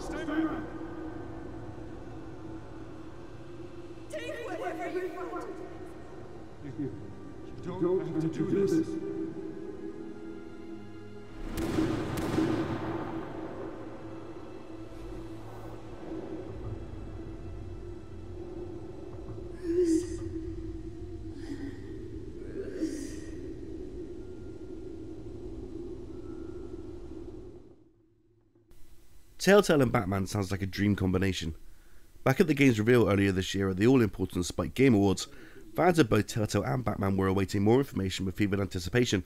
Take whatever you want. You don't have to do this. TellTale and Batman sounds like a dream combination. Back at the game's reveal earlier this year at the all-important Spike Game Awards, fans of both TellTale and Batman were awaiting more information with fevered anticipation.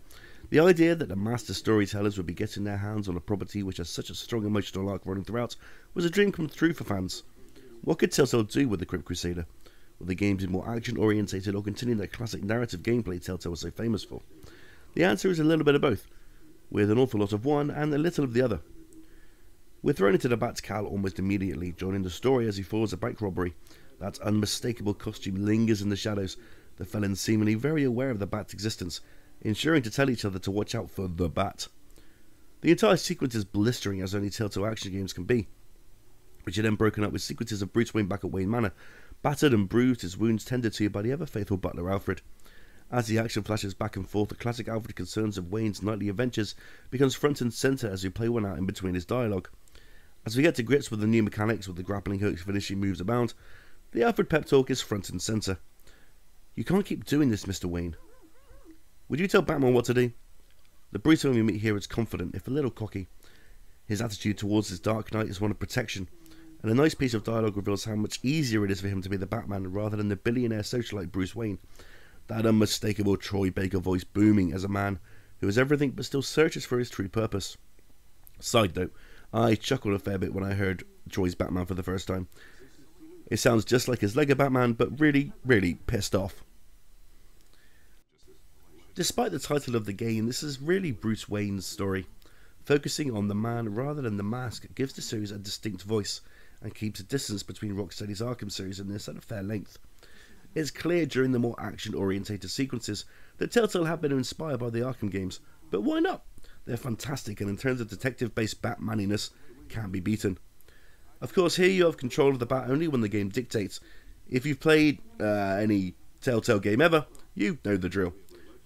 The idea that the master storytellers would be getting their hands on a property which has such a strong emotional arc running throughout was a dream come true for fans. What could TellTale do with the Caped Crusader? Will the game be more action-orientated or continue that classic narrative gameplay TellTale was so famous for? The answer is a little bit of both, with an awful lot of one and a little of the other. We're thrown into the Bat's Cal almost immediately, joining the story as he follows a bank robbery. That unmistakable costume lingers in the shadows, the felons seemingly very aware of the Bat's existence, ensuring to tell each other to watch out for the Bat. The entire sequence is blistering as only TellTale action games can be, which are then broken up with sequences of Bruce Wayne back at Wayne Manor, battered and bruised, his wounds tended to by the ever-faithful butler Alfred. As the action flashes back and forth, the classic Alfred concerns of Wayne's nightly adventures becomes front and centre as we play one out in between his dialogue. As we get to grips with the new mechanics with the grappling hooks finishing moves abound, the Alfred pep talk is front and centre. "You can't keep doing this, Mr. Wayne. Would you tell Batman what to do?" The Bruce Wayne we meet here is confident, if a little cocky. His attitude towards his Dark Knight is one of protection, and a nice piece of dialogue reveals how much easier it is for him to be the Batman rather than the billionaire socialite Bruce Wayne. That unmistakable Troy Baker voice booming as a man who is everything but still searches for his true purpose. Side note, I chuckled a fair bit when I heard Troy's Batman for the first time. It sounds just like his Lego Batman, but really, really pissed off. Despite the title of the game, this is really Bruce Wayne's story. Focusing on the man rather than the mask gives the series a distinct voice, and keeps a distance between Rocksteady's Arkham series and this at a fair length. It's clear during the more action-orientated sequences that TellTale have been inspired by the Arkham games, but why not? They're fantastic, and in terms of detective-based Batmaniness, can't be beaten. Of course, here you have control of the Bat only when the game dictates. If you've played any TellTale game ever, you know the drill.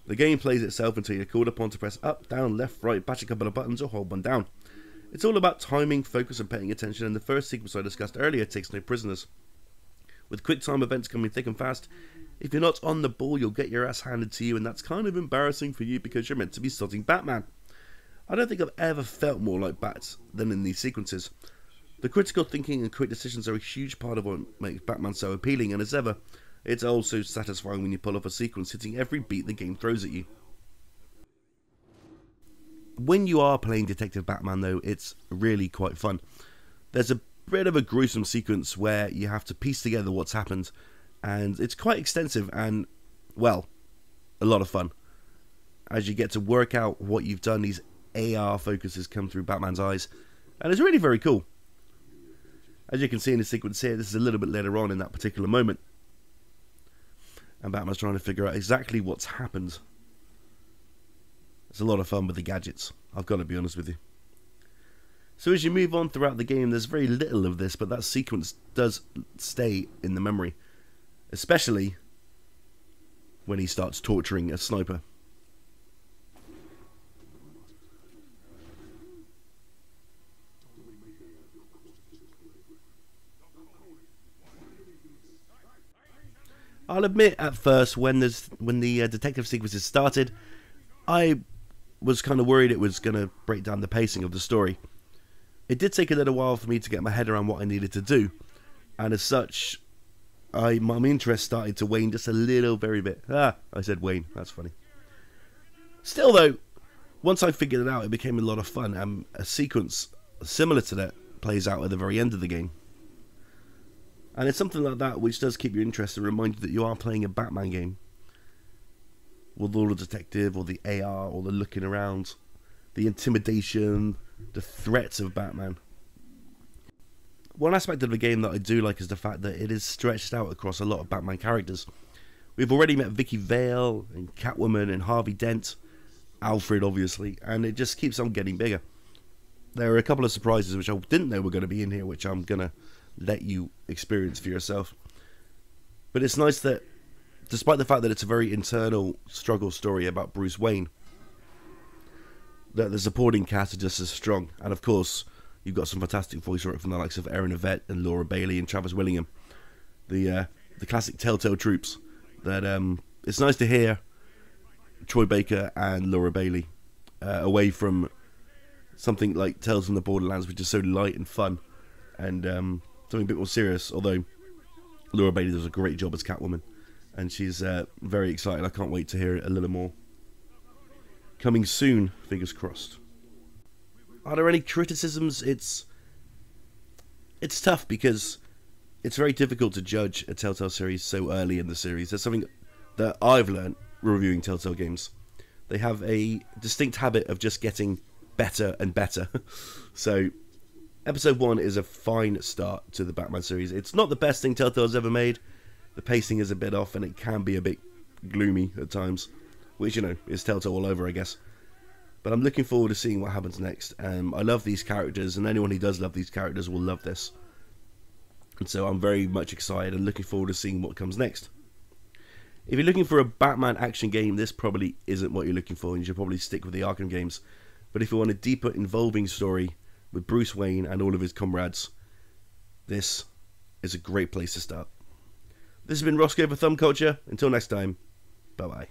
The game plays itself until you're called upon to press up, down, left, right, bash a couple of buttons or hold one down. It's all about timing, focus and paying attention, and the first sequence I discussed earlier takes no prisoners. With quick time events coming thick and fast, if you're not on the ball you'll get your ass handed to you, and that's kind of embarrassing for you because you're meant to be sodding Batman. I don't think I've ever felt more like Bats than in these sequences. The critical thinking and quick decisions are a huge part of what makes Batman so appealing, and as ever, it's also satisfying when you pull off a sequence hitting every beat the game throws at you. When you are playing Detective Batman though, it's really quite fun. There's a bit of a gruesome sequence where you have to piece together what's happened, and it's quite extensive and, well, a lot of fun. As you get to work out what you've done, these AR focuses come through Batman's eyes, and it's really very cool. As you can see in the sequence here, this is a little bit later on in that particular moment, and Batman's trying to figure out exactly what's happened. It's a lot of fun with the gadgets, I've got to be honest with you. So as you move on throughout the game, there's very little of this, but that sequence does stay in the memory, especially when he starts torturing a sniper. I'll admit at first when the detective sequences started, I was kind of worried it was going to break down the pacing of the story. It did take a little while for me to get my head around what I needed to do, and as such, my interest started to wane just a little very bit. I said wane, that's funny. Still though, once I figured it out, it became a lot of fun, and a sequence similar to that plays out at the very end of the game. And it's something like that which does keep you interested and remind you that you are playing a Batman game. With all the detective, or the AR, or the looking around, the intimidation, the threats of Batman. One aspect of the game that I do like is the fact that it is stretched out across a lot of Batman characters. We've already met Vicky Vale, and Catwoman, and Harvey Dent, Alfred obviously, and it just keeps on getting bigger. There are a couple of surprises which I didn't know were going to be in here, which I'm going to let you experience for yourself. But it's nice that, despite the fact that it's a very internal struggle story about Bruce Wayne, that the supporting cast are just as strong. And of course, you've got some fantastic voice work from the likes of Erin Yvette and Laura Bailey and Travis Willingham, the classic TellTale troops. That it's nice to hear Troy Baker and Laura Bailey away from something like Tales from the Borderlands, which is so light and fun, and something a bit more serious. Although Laura Bailey does a great job as Catwoman, and she's very excited. I can't wait to hear it a little more. Coming soon, fingers crossed. Are there any criticisms? It's tough because it's very difficult to judge a Telltale series so early in the series. That's something that I've learned reviewing Telltale games. They have a distinct habit of just getting better and better. So episode 1 is a fine start to the Batman series. It's not the best thing Telltale's ever made. The pacing is a bit off and it can be a bit gloomy at times, which, you know, is Telltale all over, I guess. But I'm looking forward to seeing what happens next. I love these characters, and anyone who does love these characters will love this. And so I'm very much excited and looking forward to seeing what comes next. If you're looking for a Batman action game, this probably isn't what you're looking for, and you should probably stick with the Arkham games. But if you want a deeper, involving story with Bruce Wayne and all of his comrades, this is a great place to start. This has been Roscoe for Thumb Culture. Until next time, bye-bye.